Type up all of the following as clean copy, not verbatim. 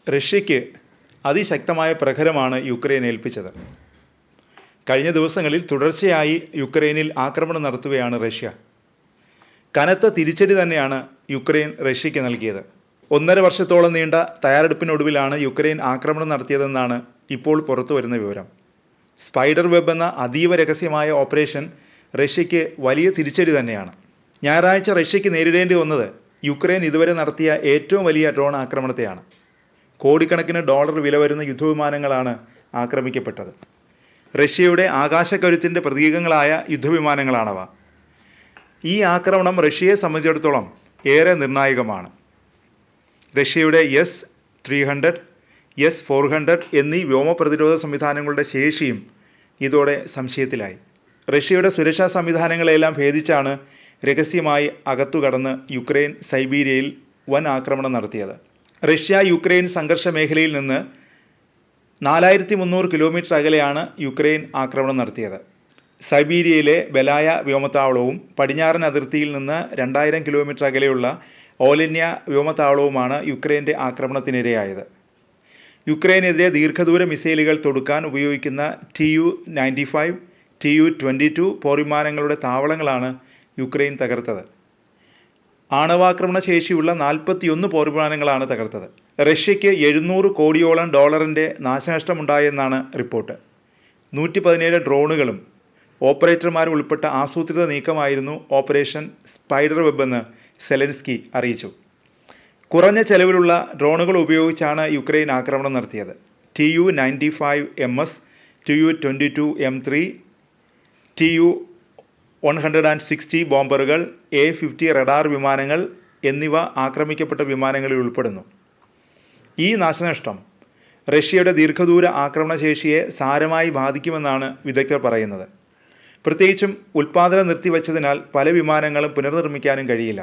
റഷ്യയ്ക്ക് അതിശക്തമായ പ്രഹരമാണ് യുക്രൈൻ ഏൽപ്പിച്ചത്. കഴിഞ്ഞ ദിവസങ്ങളിൽ തുടർച്ചയായി യുക്രൈനിൽ ആക്രമണം നടത്തുകയാണ് റഷ്യ. കനത്ത തിരിച്ചടി തന്നെയാണ് യുക്രൈൻ റഷ്യയ്ക്ക് നൽകിയത്. 1.5 വർഷത്തോളം നീണ്ട തയ്യാറെടുപ്പിനൊടുവിലാണ് യുക്രൈൻ ആക്രമണം നടത്തിയതെന്നാണ് ഇപ്പോൾ പുറത്തു വരുന്ന വിവരം. സ്പൈഡർ വെബ് എന്ന അതീവ രഹസ്യമായ ഓപ്പറേഷൻ റഷ്യയ്ക്ക് വലിയ തിരിച്ചടി തന്നെയാണ്. ഞായറാഴ്ച റഷ്യയ്ക്ക് നേരിടേണ്ടി വന്നത് യുക്രൈൻ ഇതുവരെ നടത്തിയ ഏറ്റവും വലിയ ഡ്രോൺ ആക്രമണത്തെയാണ്. കോടിക്കണക്കിന് ഡോളർ വില വരുന്ന യുദ്ധവിമാനങ്ങളാണ് ആക്രമിക്കപ്പെട്ടത്. റഷ്യയുടെ ആകാശക്കരുത്തിൻ്റെ പ്രതീകങ്ങളായ യുദ്ധവിമാനങ്ങളാണവ. ഈ ആക്രമണം റഷ്യയെ സംബന്ധിച്ചിടത്തോളം ഏറെ നിർണായകമാണ്. റഷ്യയുടെ S-300, S-400 എന്നീ വ്യോമ പ്രതിരോധ സംവിധാനങ്ങളുടെ ശേഷിയും ഇതോടെ സംശയത്തിലായി. റഷ്യയുടെ സുരക്ഷാ സംവിധാനങ്ങളെല്ലാം ഭേദിച്ചാണ് രഹസ്യമായി അകത്തുകടന്ന് യുക്രൈൻ സൈബീരിയയിൽ വൻ ആക്രമണം നടത്തിയത്. റഷ്യ യുക്രൈൻ സംഘർഷ മേഖലയിൽ നിന്ന് 4300 കിലോമീറ്റർ അകലെയാണ് യുക്രൈൻ ആക്രമണം നടത്തിയത്. സൈബീരിയയിലെ ബെലായ വ്യോമത്താവളവും പടിഞ്ഞാറൻ അതിർത്തിയിൽ നിന്ന് 2000 കിലോമീറ്റർ അകലെയുള്ള ഓലന്യ വ്യോമത്താവളവുമാണ് യുക്രൈൻ്റെ ആക്രമണത്തിനിരയായത്. യുക്രൈനെതിരെ ദീർഘദൂര മിസൈലുകൾ തൊടുക്കാൻ ഉപയോഗിക്കുന്ന Tu-95, Tu-22 പോർവിമാനങ്ങളുടെ താവളങ്ങളാണ് യുക്രൈൻ തകർത്തത്. ആണവാക്രമണ ശേഷിയുള്ള 41 പോർവിമാനങ്ങളാണ് തകർത്തത്. റഷ്യയ്ക്ക് $700 കോടിയോളം നാശനഷ്ടമുണ്ടായെന്നാണ് റിപ്പോർട്ട്. 117 ഡ്രോണുകളും ഓപ്പറേറ്റർമാരും ഉൾപ്പെട്ട ആസൂത്രിത നീക്കമായിരുന്നു ഓപ്പറേഷൻ സ്പൈഡർ വെബ് എന്ന് സെലൻസ്കി അറിയിച്ചു. കുറഞ്ഞ ചെലവിലുള്ള ഡ്രോണുകൾ ഉപയോഗിച്ചാണ് യുക്രൈൻ ആക്രമണം നടത്തിയത്. Tu-95MS, Tu-22M3, Tu-160 ബോംബറുകൾ, A-50 radar വിമാനങ്ങൾ എന്നിവ ആക്രമിക്കപ്പെട്ട വിമാനങ്ങളിൽ ഉൾപ്പെടുന്നു. ഈ നാശനഷ്ടം റഷ്യയുടെ ദീർഘദൂര ആക്രമണശേഷിയെ സാരമായി ബാധിക്കുമെന്നാണ് വിദഗ്ധർ പറയുന്നത്. പ്രത്യേകിച്ചും ഉൽപ്പാദനം നിർത്തിവച്ചതിനാൽ പല വിമാനങ്ങളും പുനർനിർമ്മിക്കാനും കഴിയില്ല.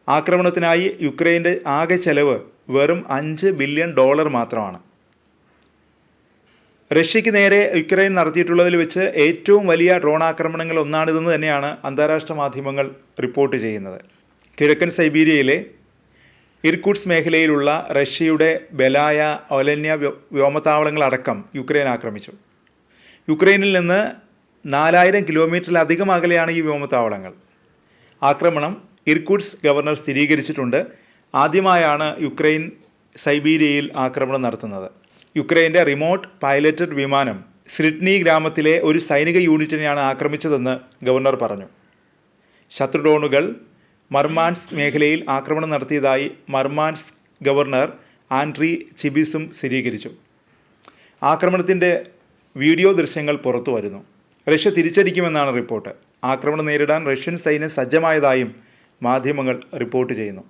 ആക്രമണത്തിനായി യുക്രൈൻ്റെ ആകെ ചെലവ് വെറും $5 ബില്യൺ മാത്രമാണ്. റഷ്യയ്ക്ക് നേരെ യുക്രൈൻ നടത്തിയിട്ടുള്ളതിൽ വെച്ച് ഏറ്റവും വലിയ ഡ്രോൺ ആക്രമണങ്ങൾ ഒന്നാണിതെന്ന് തന്നെയാണ് അന്താരാഷ്ട്ര മാധ്യമങ്ങൾ റിപ്പോർട്ട് ചെയ്യുന്നത്. കിഴക്കൻ സൈബീരിയയിലെ ഇർകുട്സ്ക് മേഖലയിലുള്ള റഷ്യയുടെ ബെലായ, ഒലന്യ വ്യോമത്താവളങ്ങളടക്കം യുക്രൈൻ ആക്രമിച്ചു. യുക്രൈനിൽ നിന്ന് 4000 കിലോമീറ്ററിലധികം അകലെയാണ് ഈ വ്യോമത്താവളങ്ങൾ. ആക്രമണം ഇർകുട്സ്ക് ഗവർണർ സ്ഥിരീകരിച്ചിട്ടുണ്ട്. ആദ്യമായാണ് യുക്രൈൻ സൈബീരിയയിൽ ആക്രമണം നടത്തുന്നത്. യുക്രൈൻ്റെ റിമോട്ട് പൈലറ്റഡ് വിമാനം സ്രിറ്റ്നി ഗ്രാമത്തിലെ ഒരു സൈനിക യൂണിറ്റിനെയാണ് ആക്രമിച്ചതെന്ന് ഗവർണർ പറഞ്ഞു. ശത്രു ഡ്രോണുകൾ മർമാൻസ്ക് മേഖലയിൽ ആക്രമണം നടത്തിയതായി മർമാൻസ്ക് ഗവർണർ ആൻഡ്രി ചിബിസും സ്ഥിരീകരിച്ചു. ആക്രമണത്തിൻ്റെ വീഡിയോ ദൃശ്യങ്ങൾ പുറത്തു വരുന്നു. റഷ്യ തിരിച്ചടിക്കുമെന്നാണ് റിപ്പോർട്ട്. ആക്രമണം നേരിടാൻ റഷ്യൻ സൈന്യം സജ്ജമായതായും മാധ്യമങ്ങൾ റിപ്പോർട്ട് ചെയ്യുന്നു.